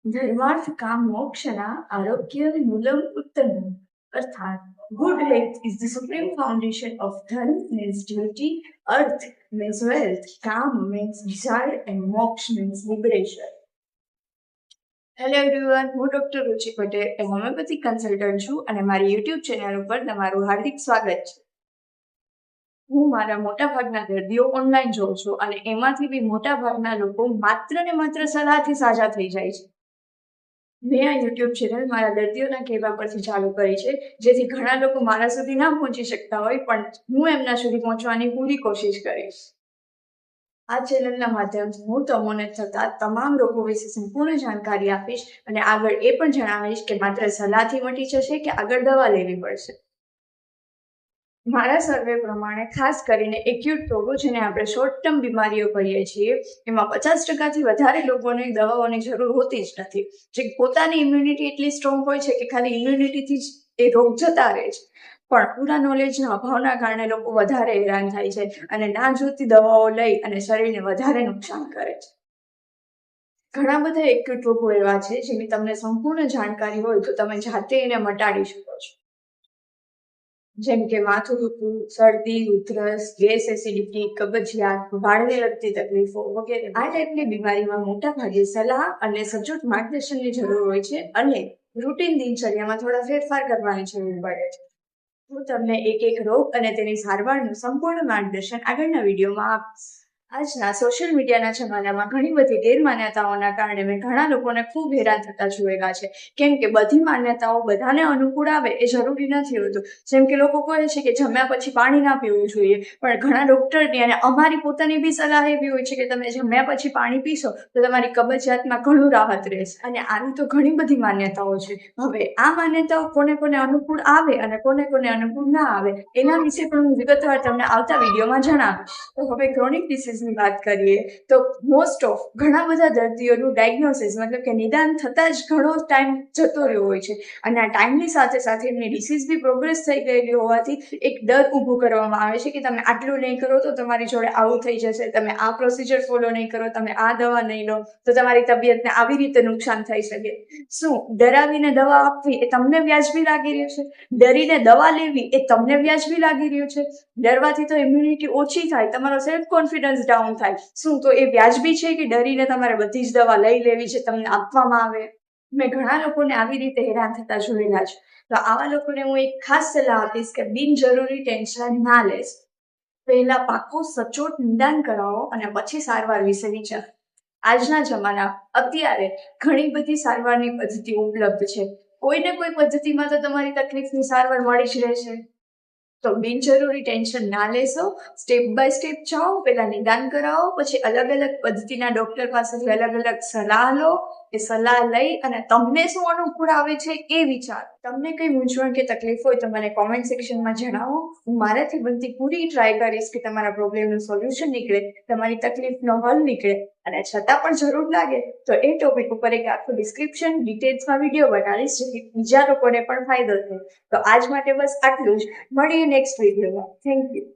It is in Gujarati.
धर्मार्थ काम मोक्षना आरोग्य मूलम उत्तम अर्थात good health is the supreme foundation of dharma means duty, earth means wealth, kam means desire and moksha means liberation. Hello everyone, હું ડોક્ટર રુચિ પટેલ એ હોમિયોપેથિક કન્સલ્ટન્ટ છું અને મારી યુટ્યુબ ચેનલ ઉપર તમારું હાર્દિક સ્વાગત છે. હું મારા મોટાભાગના દર્દીઓ ઓનલાઈન જોઉં છું અને એમાંથી બી મોટાભાગના લોકો માત્ર ને માત્ર સલાહથી સાજા થઈ જાય છે. મેં આ યુટ્યુબ ચેનલ મારા દર્દીઓના કહેવા પરથી ચાલુ કરી છે, જેથી ઘણા લોકો મારા સુધી ના પહોંચી શકતા હોય પણ હું એમના સુધી પહોંચવાની પૂરી કોશિશ કરીશ. આ ચેનલના માધ્યમથી હું તમને થતા તમામ રોગો વિશે સંપૂર્ણ જાણકારી આપીશ અને આગળ એ પણ જણાવીશ કે માત્ર સલાહથી મટી જશે કે આગળ દવા લેવી પડશે. મારા સર્વે પ્રમાણે ખાસ કરીને એક્યુટ રોગો, જેને આપણે શોર્ટ ટર્મ બીમારીઓ કહીએ છીએ, એમાં 50%થી વધારે લોકોને દવાઓની જરૂર હોતી જ નથી. જે પોતાની ઇમ્યુનિટી એટલી સ્ટ્રોંગ હોય છે કે ખાલી ઇમ્યુનિટીથી જ એ રોગ જતા રહે છે, પણ પૂરા નોલેજના અભાવના કારણે લોકો વધારે હેરાન થાય છે અને ના જોતી દવાઓ લઈ અને શરીરને વધારે નુકસાન કરે છે. ઘણા બધા એક્યુટ રોગો એવા છે જેની તમને સંપૂર્ણ જાણકારી હોય તો તમે જાતે એને મટાડી શકો છો, જેમ કે માથું દુખવું, શરદી, ઉધરસ, ગેસ, એસિડિટી, કબજિયાત, વાળને લગતી તકલીફો વગેરે. આ ટાઈપની બીમારીમાં મોટા ભાગે સલાહ અને સચોટ માર્ગદર્શનની જરૂર હોય છે અને રૂટીન દિનચર્યામાં થોડા ફેરફાર કરવાની જરૂર પડે છે. હું તમને એક રોગ અને તેની સારવારનું સંપૂર્ણ માર્ગદર્શન આગળના વિડીયોમાં આપીશ. આજના સોશિયલ મીડિયાના જમાનામાં ઘણી બધી ગેરમાન્યતાઓના કારણે મેં ઘણા લોકોને ખૂબ હેરાન થતા જોયેલા છે, કેમ કે બધી માન્યતાઓ બધાને અનુકૂળ આવે એ જરૂરી નથી હોતું. જેમ કે લોકો કહે છે કે જમ્યા પછી પાણી ના પીવું જોઈએ, પણ ઘણા ડોક્ટરની અને અમારી પોતાની બી સલાહ એવી હોય છે કે તમે જમ્યા પછી પાણી પીશો તો તમારી કબજિયાતમાં ઘણું રાહત રહેશે. અને આવી તો ઘણી બધી માન્યતાઓ છે. હવે આ માન્યતાઓ કોને કોને અનુકૂળ આવે અને કોને કોને અનુકૂળ ના આવે એના વિશે પણ હું વિગતવાર તમને આવતા વિડીયોમાં જણાવીશ. તો હવે ક્રોનિક ડિસીઝની વાત કરીએ તો મોસ્ટ ઓફ ઘણા બધા દર્દીઓનું ડાયગ્નોસિસ મતલબ કે નિદાન થતાં જ ઘણો ટાઈમ જતો રહ્યો હોય છે અને આ ટાઈમની સાથે સાથે એમની ડિસીઝ બી પ્રોગ્રેસ થઈ ગયેલી હોવાથી એક ડર ઊભો કરવામાં આવે છે કે તમે આટલું નહીં કરો તો તમારી જોડે આવું થઈ જશે, તમે આ પ્રોસિજર ફોલો નહીં કરો, તમે આ દવા નહીં લો તો તમારી તબિયતને આવી રીતે નુકસાન થઈ શકે. શું ડરાવીને દવા આપવી એ તમને વ્યાજબી લાગી રહ્યું છે? ડરીને દવા લેવી એ તમને વ્યાજબી લાગી રહ્યું છે? ડરવાથી તો ઇમ્યુનિટી ઓછી થાય, તમારો સેલ્ફ કોન્ફિડન્સ ડાઉન થાય. શું તો એ વ્યાજબી છે કે ડરીને તમારે બધી જ દવા લઈ લેવી છે, તમને આપવામાં આવે? મેં ઘણા લોકોને આવી રીતે હેરાન થતા જોયેલા છે. તો આવા લોકોને હું એક ખાસ સલાહ આપીશ કે બિનજરૂરી ટેન્શન ના લેશ. પહેલા પાકું સચોટ નિદાન કરાવો અને પછી સારવાર વિશે વિચાર. આજના જમાના અત્યારે ઘણી બધી સારવારની પદ્ધતિઓ ઉપલબ્ધ છે. કોઈને કોઈ પદ્ધતિમાં તો તમારી તકલીફની સારવાર મળી જ રહેશે. તો બિનજરૂરી ટેન્શન ના લેશો, સ્ટેપ બાય સ્ટેપ જાઓ, પહેલા નિદાન કરાવો, પછી અલગ અલગ પદ્ધતિના ડોક્ટર પાસેથી અલગ અલગ સલાહ લો. એ સલાહ લઈ અને તમને શું અનુકૂળ આવે છે એ વિચાર. તમને કઈ મૂંઝવણ કે તકલીફ હોય તો મને કોમેન્ટ સેક્શનમાં જણાવો. હું મારાથી બનતી પૂરી ટ્રાય કરીશ કે તમારા પ્રોબ્લેમનું સોલ્યુશન નીકળે, તમારી તકલીફનો હલ નીકળે. અને છતાં પણ જરૂર લાગે તો એ ટોપિક ઉપર એક આખું ડિસ્ક્રિપ્શન ડિટેલ્સમાં વિડીયો બનાવીશ, જેથી બીજા લોકોને પણ ફાયદો થાય. તો આજ માટે બસ આટલું જ. મળીએ નેક્સ્ટ વિડીયોમાં. Thank you.